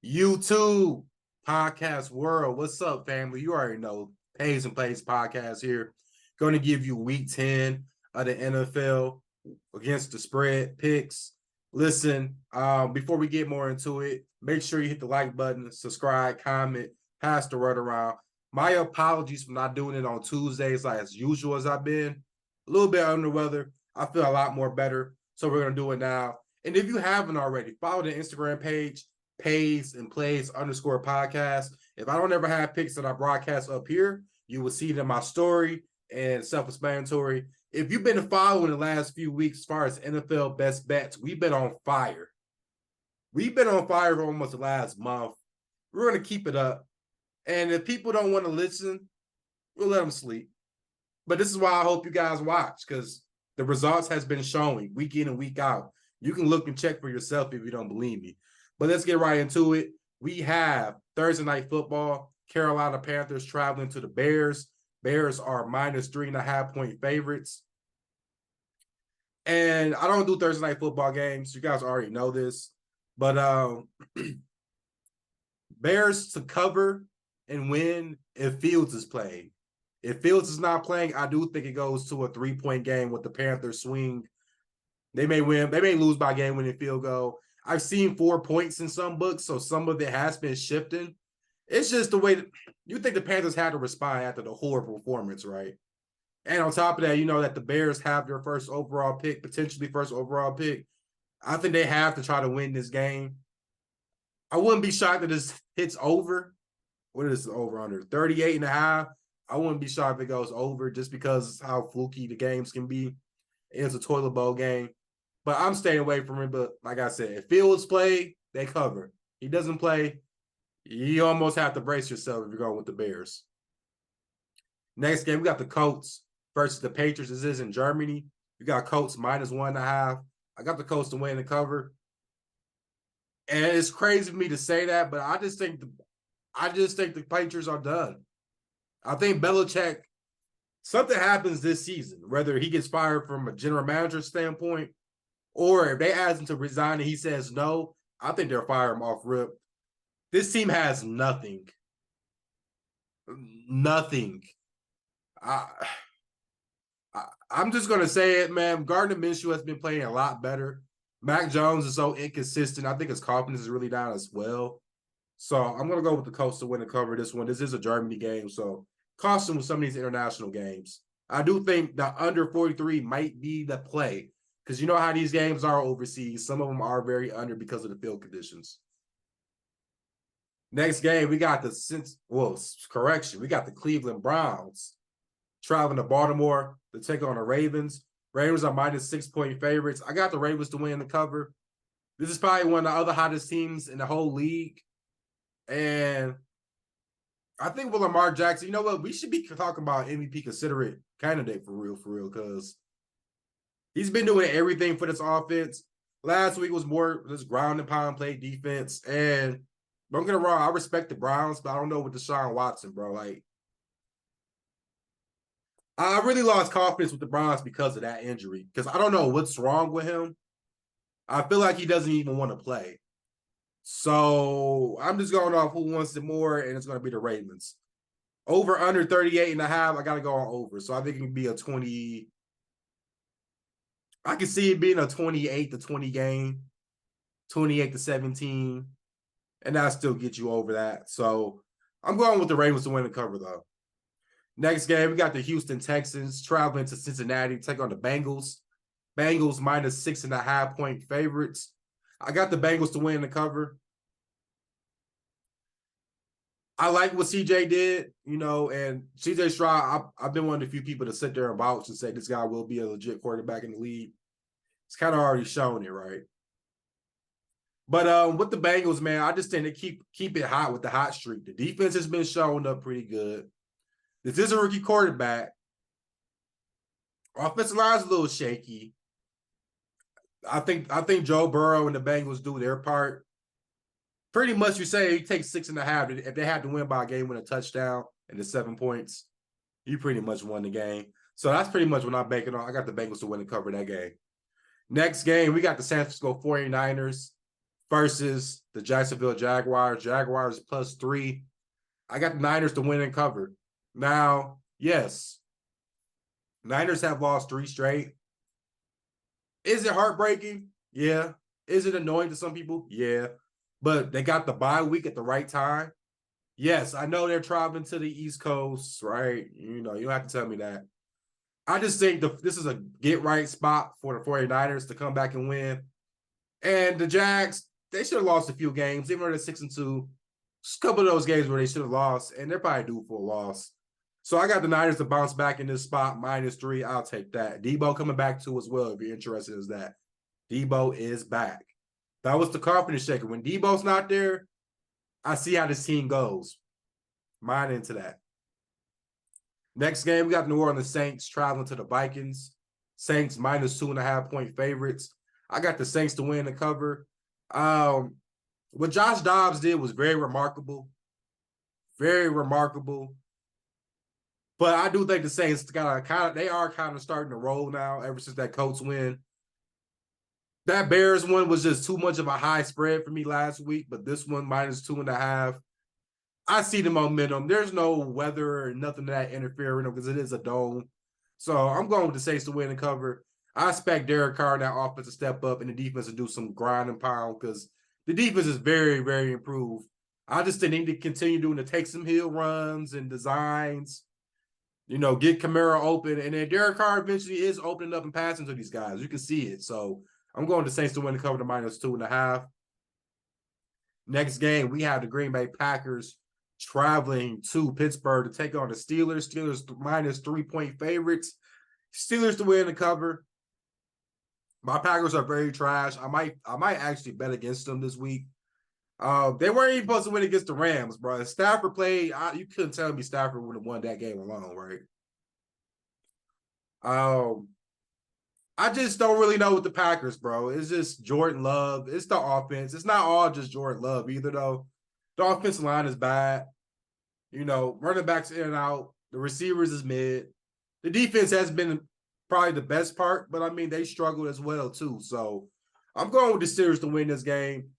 YouTube podcast world. What's up, family? You already know Pays and Plays podcast here. Going to give you week 10 of the NFL against the spread picks. Listen, before we get more into it, make sure you hit the like button, subscribe, comment, pass the word around. My apologies for not doing it on Tuesdays like as usual as I've been. A little bit under the weather. I feel a lot more better. So we're going to do it now. And if you haven't already, follow the Instagram page, Pays and Plays _ podcast. If I don't ever have picks that I broadcast up here, you will see it in my story and self-explanatory. If you've been following the last few weeks as far as NFL best bets, we've been on fire. We've been on fire for almost the last month. We're going to keep it up. And if people don't want to listen, we'll let them sleep. But this is why I hope you guys watch, because the results has been showing week in and week out. You can look and check for yourself if you don't believe me. But let's get right into it. We have Thursday night football. Carolina Panthers traveling to the Bears. Bears are -3.5-point favorites. And I don't do Thursday night football games. You guys already know this. But Bears to cover and win if Fields is playing. If Fields is not playing, I do think it goes to a 3-point game with the Panthers swing. They may win. They may lose by game-winning field goal. I've seen 4 points in some books, so some of it has been shifting. It's just the way that you think the Panthers had to respond after the horrible performance, right? And on top of that, you know that the Bears have their first overall pick, potentially first overall pick. I think they have to try to win this game. I wouldn't be shocked that this hits over. What is the over under? 38.5. I wouldn't be shocked if it goes over just because how fluky the games can be. It's a toilet bowl game. But I'm staying away from it. But like I said, if Fields play, they cover. He doesn't play, you almost have to brace yourself if you're going with the Bears. Next game, we got the Colts versus the Patriots. This is in Germany. We got Colts -1.5. I got the Colts to win the cover. And it's crazy for me to say that, but I just think the Patriots are done. I think Belichick, something happens this season, whether he gets fired from a general manager standpoint, or if they ask him to resign and he says no, I think they'll fire him off rip. This team has nothing. Nothing. I'm just going to say it, man. Gardner Minshew has been playing a lot better. Mac Jones is so inconsistent. I think his confidence is really down as well. So I'm going to go with the Colts to win and cover this one. This is a Germany game, so caution with some of these international games. I do think the under 43 might be the play because you know how these games are overseas. Some of them are very under because of the field conditions. Next game, we got the Cleveland Browns traveling to Baltimore to take on the Ravens. Ravens are -6-point favorites. I got the Ravens to win the cover. This is probably one of the other hottest teams in the whole league. And I think with Lamar Jackson, you know what? We should be talking about MVP considerate candidate for real, because he's been doing everything for this offense. Last week was more this ground and pound play defense. And don't get it wrong, I respect the Browns, but I don't know with Deshaun Watson, bro. Like, I really lost confidence with the Browns because of that injury. Because I don't know what's wrong with him. I feel like he doesn't even want to play. So I'm just going off who wants it more, and it's going to be the Ravens. Over under 38.5, I got to go on over. So I think it can be a 20. I can see it being a 28-20 game, 28-17, and that still get you over that. So I'm going with the Ravens to win the cover, though. Next game, we got the Houston Texans traveling to Cincinnati to take on the Bengals. Bengals -6.5-point favorites. I got the Bengals to win the cover. I like what CJ did, you know, and CJ Stroud, I've been one of the few people to sit there and vouch and say this guy will be a legit quarterback in the league. It's kind of already shown it, right? But with the Bengals, man, I just think they keep it hot with the hot streak. The defense has been showing up pretty good. This is a rookie quarterback. Offensive line is a little shaky. I think Joe Burrow and the Bengals do their part. Pretty much, you say he takes 6.5. If they had to win by a game with a touchdown and the 7 points, you pretty much won the game. So that's pretty much what I'm banking on. I got the Bengals to win and cover that game. Next game, we got the San Francisco 49ers versus the Jacksonville Jaguars. Jaguars +3. I got the Niners to win and cover. Now, yes, Niners have lost 3 straight. Is it heartbreaking? Yeah. Is it annoying to some people? Yeah. But they got the bye week at the right time. Yes, I know they're traveling to the East Coast, right? You don't have to tell me that. I just think this is a get-right spot for the 49ers to come back and win. And the Jags, they should have lost a few games, even though they're 6-2. Just a couple of those games where they should have lost, and they're probably due for a loss. So I got the Niners to bounce back in this spot, -3. I'll take that. Debo coming back too as well, if you're interested in that. Debo is back. That was the confidence shaker. When Debo's not there, I see how this team goes. Mine into that. Next game, we got New Orleans Saints traveling to the Vikings. Saints -2.5-point favorites. I got the Saints to win the cover. What Josh Dobbs did was very remarkable. Very remarkable. But I do think the Saints they are kind of starting to roll now ever since that Colts win. That Bears one was just too much of a high spread for me last week, but this one -2.5. I see the momentum. There's no weather or nothing that interfering because it is a dome. So I'm going with the Saints to win and cover. I expect Derek Carr and that offense to step up and the defense to do some grind and pound because the defense is very, very improved. I just need to continue doing the take some heel runs and designs, get Kamara open. And then Derek Carr eventually is opening up and passing to these guys. You can see it. So I'm going to Saints to win and cover the -2.5. Next game, we have the Green Bay Packers traveling to Pittsburgh to take on the Steelers. Steelers -3-point favorites. Steelers to win the cover. My Packers are very trash. I might actually bet against them this week. They weren't even supposed to win against the Rams, bro. Stafford played. You couldn't tell me Stafford would have won that game alone, right? I just don't really know with the Packers, bro. It's just Jordan Love. It's the offense. It's not all just Jordan Love either, though. The offensive line is bad. Running backs in and out. The receivers is mid. The defense has been probably the best part, but, they struggled as well, too. So I'm going with the Steelers to win this game.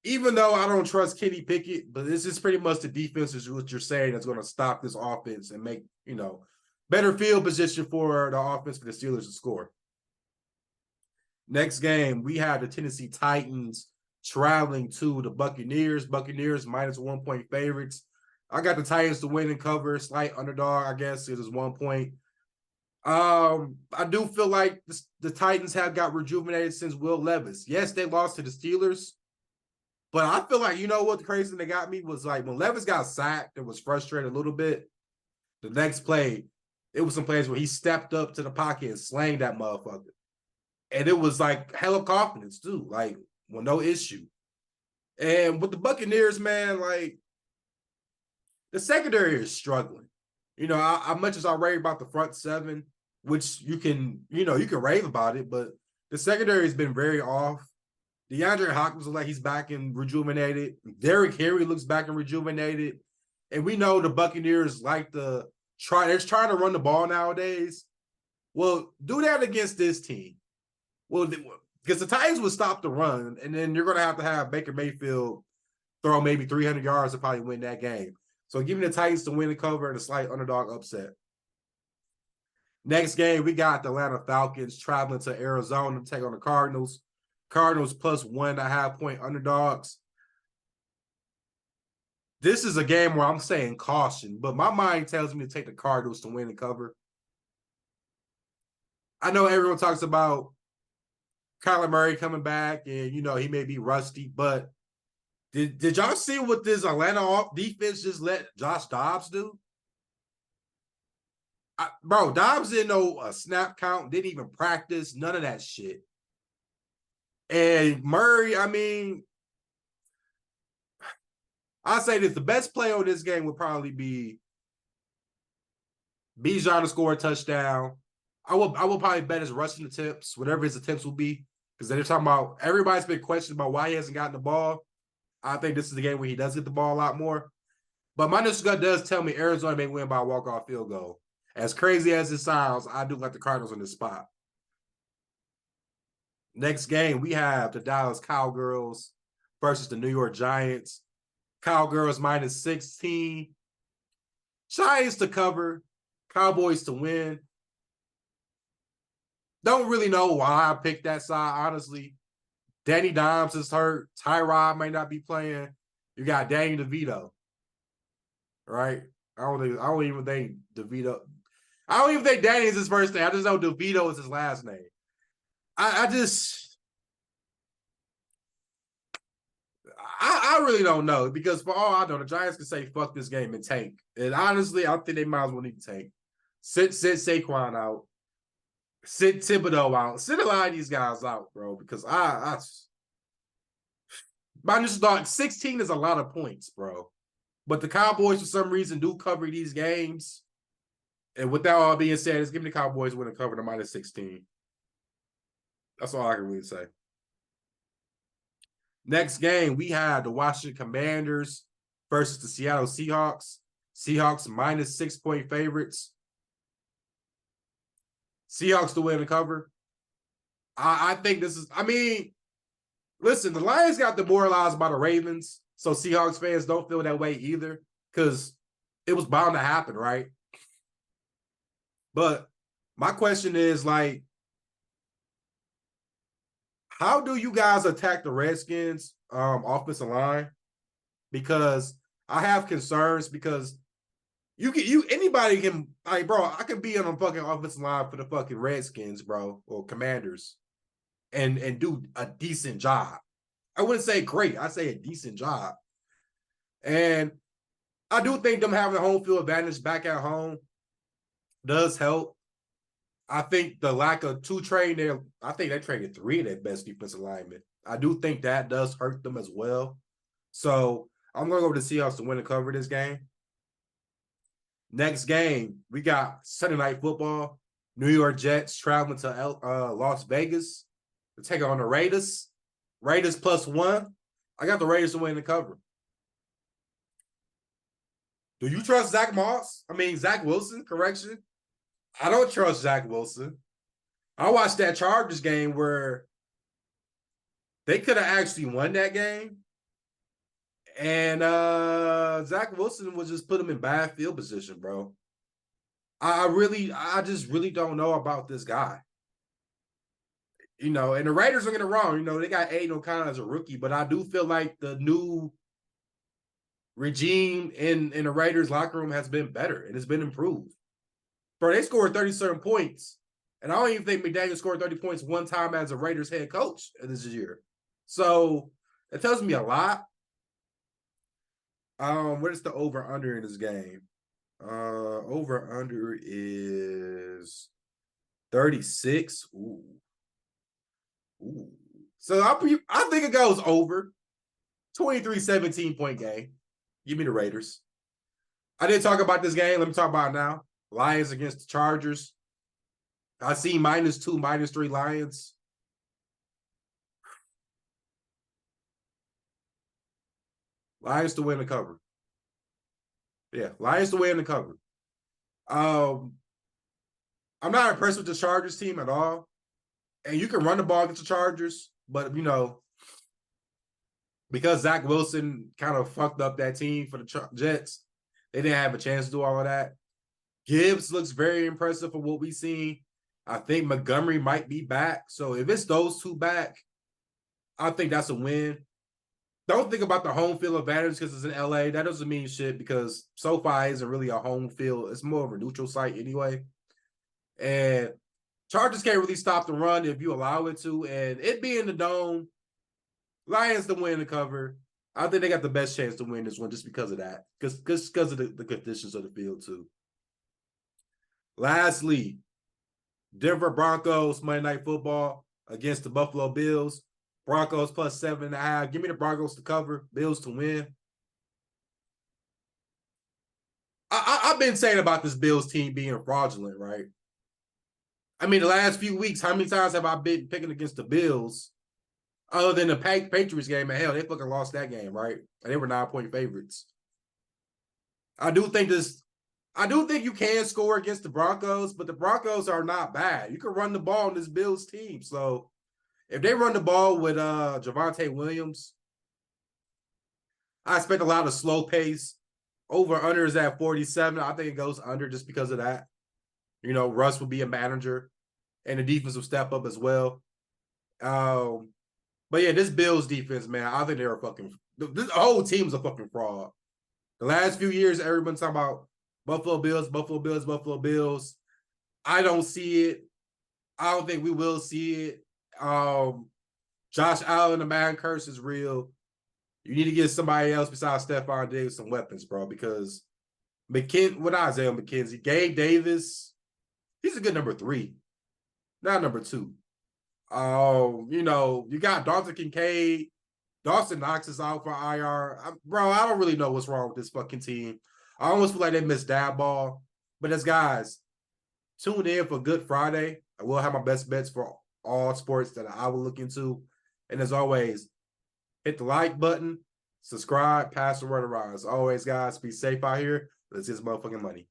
Even though I don't trust Kenny Pickett, but this is pretty much the defense is what you're saying that's going to stop this offense and make, better field position for the offense for the Steelers to score. Next game, we have the Tennessee Titans traveling to the Buccaneers. Buccaneers -1-point favorites. I got the Titans to win and cover, slight underdog, I guess. It is 1 point. I do feel like the Titans have got rejuvenated since Will Levis. Yes, they lost to the Steelers, but I feel like, what the crazy thing that got me was like when Levis got sacked and was frustrated a little bit, the next play, it was some plays where he stepped up to the pocket and slang that motherfucker. And it was like hella confidence too, like, well, no issue. And with the Buccaneers, man, like, the secondary is struggling. Much as I rave about the front seven, which you can rave about it, but the secondary has been very off. DeAndre Hopkins looks like he's back and rejuvenated. Derrick Henry looks back and rejuvenated. And we know the Buccaneers like they're trying to run the ball nowadays. Well, do that against this team. Well, because the Titans would stop the run, and then you're going to have Baker Mayfield throw maybe 300 yards to probably win that game. So give me the Titans to win the cover and a slight underdog upset. Next game, we got the Atlanta Falcons traveling to Arizona to take on the Cardinals. Cardinals +1.5-point underdogs. This is a game where I'm saying caution, but my mind tells me to take the Cardinals to win the cover. I know everyone talks about Kyler Murray coming back and, he may be rusty, but did y'all see what this Atlanta defense just let Josh Dobbs do? Bro, Dobbs didn't know a snap count, didn't even practice, none of that shit. And Murray, I'll say this, the best play on this game would probably be Bijan to score a touchdown. I will probably bet his rushing attempts, whatever his attempts will be, because they're talking about everybody's been questioning about why he hasn't gotten the ball. I think this is the game where he does get the ball a lot more. But my initial gut does tell me Arizona may win by a walk-off field goal. As crazy as it sounds, I do like the Cardinals in this spot. Next game, we have the Dallas Cowgirls versus the New York Giants. Cowgirls minus 16. Giants to cover. Cowboys to win. Don't really know why I picked that side, honestly. Danny Dimes is hurt. Tyrod may not be playing. You got Danny DeVito, right? I don't even think DeVito. I don't even think Danny is his first name. I just know DeVito is his last name. I really don't know because for all I know, the Giants can say fuck this game and tank. And honestly, I think they might as well need to tank. Sit Saquon out. Sit Thibodeau out. Sit a lot of these guys out, bro. Because my initial thought, 16 is a lot of points, bro. But the Cowboys, for some reason, do cover these games. And with that all being said, it's giving the Cowboys win and cover the minus 16. That's all I can really say. Next game, we had the Washington Commanders versus the Seattle Seahawks. Seahawks minus 6-point favorites. Seahawks to win and cover. I think this is, listen, the Lions got demoralized by the Ravens, so Seahawks fans don't feel that way either because it was bound to happen, right? But my question is, like, how do you guys attack the Redskins offensive line? Because I have concerns because anybody can, like, bro, I could be on a fucking offensive line for the fucking Redskins, bro, or Commanders and do a decent job. I wouldn't say great. I'd say a decent job. And I do think them having the home field advantage back at home does help. I think the lack of two trade there, I think they traded 3 of their best defensive linemen. I do think that does hurt them as well. So I'm going to go with the Seahawks to win and cover this game. Next game, we got Sunday Night Football. New York Jets traveling to Las Vegas to take on the Raiders. Raiders +1. I got the Raiders to win and cover. Do you trust Zach Wilson, correction? I don't trust Zach Wilson. I watched that Chargers game where they could have actually won that game. And Zach Wilson would just put him in bad field position, bro. I just really don't know about this guy. And the Raiders are getting it wrong. They got Aiden O'Connell as a rookie, but I do feel like the new regime in the Raiders locker room has been better and it's been improved. Bro, they scored 37 points. And I don't even think McDaniel scored 30 points one time as a Raiders head coach this year. So it tells me a lot. What is the over-under in this game? Over-under is 36. Ooh. So I think it goes over. 23-17 point game. Give me the Raiders. I didn't talk about this game. Let me talk about it now. Lions against the Chargers. I see -2, -3 Lions. Lions to win the cover. Yeah, Lions to win the cover. I'm not impressed with the Chargers team at all. And you can run the ball against the Chargers, but, because Zach Wilson kind of fucked up that team for the Jets, they didn't have a chance to do all of that. Gibbs looks very impressive for what we've seen. I think Montgomery might be back. So if it's those two back, I think that's a win. Don't think about the home field advantage because it's in LA. That doesn't mean shit because SoFi isn't really a home field. It's more of a neutral site anyway. And Chargers can't really stop the run if you allow it to. And it being the Dome, Lions to win the cover. I think they got the best chance to win this one just because of that. Because of the conditions of the field too. Lastly, Denver Broncos Monday Night Football against the Buffalo Bills. Broncos +7.5. Give me the Broncos to cover. Bills to win. I've been saying about this Bills team being fraudulent, right? The last few weeks, how many times have I been picking against the Bills? Other than the Patriots game, and hell, they fucking lost that game, right? And they were 9-point favorites. I do think you can score against the Broncos, but the Broncos are not bad. You can run the ball on this Bills team. So if they run the ball with Javonte Williams, I expect a lot of slow pace. Over under is at 47. I think it goes under just because of that. Russ will be a manager, and the defense will step up as well. But yeah, this Bills defense, man, I think they're a fucking. This whole team's a fucking fraud. The last few years, everyone's talking about Buffalo Bills, Buffalo Bills, Buffalo Bills. I don't see it. I don't think we will see it. Josh Allen, the man curse is real. You need to get somebody else besides Stephon Diggs some weapons, bro, because Isaiah McKenzie, Gabe Davis, he's a good number 3, not number 2. You got Dalton Kincaid. Dawson Knox is out for IR. Bro, I don't really know what's wrong with this fucking team. I almost feel like they missed that ball. But as guys, tune in for Good Friday. I will have my best bets for all sports that I will look into. And as always, hit the like button, subscribe, pass the word around. As always, guys, be safe out here. Let's get this motherfucking money.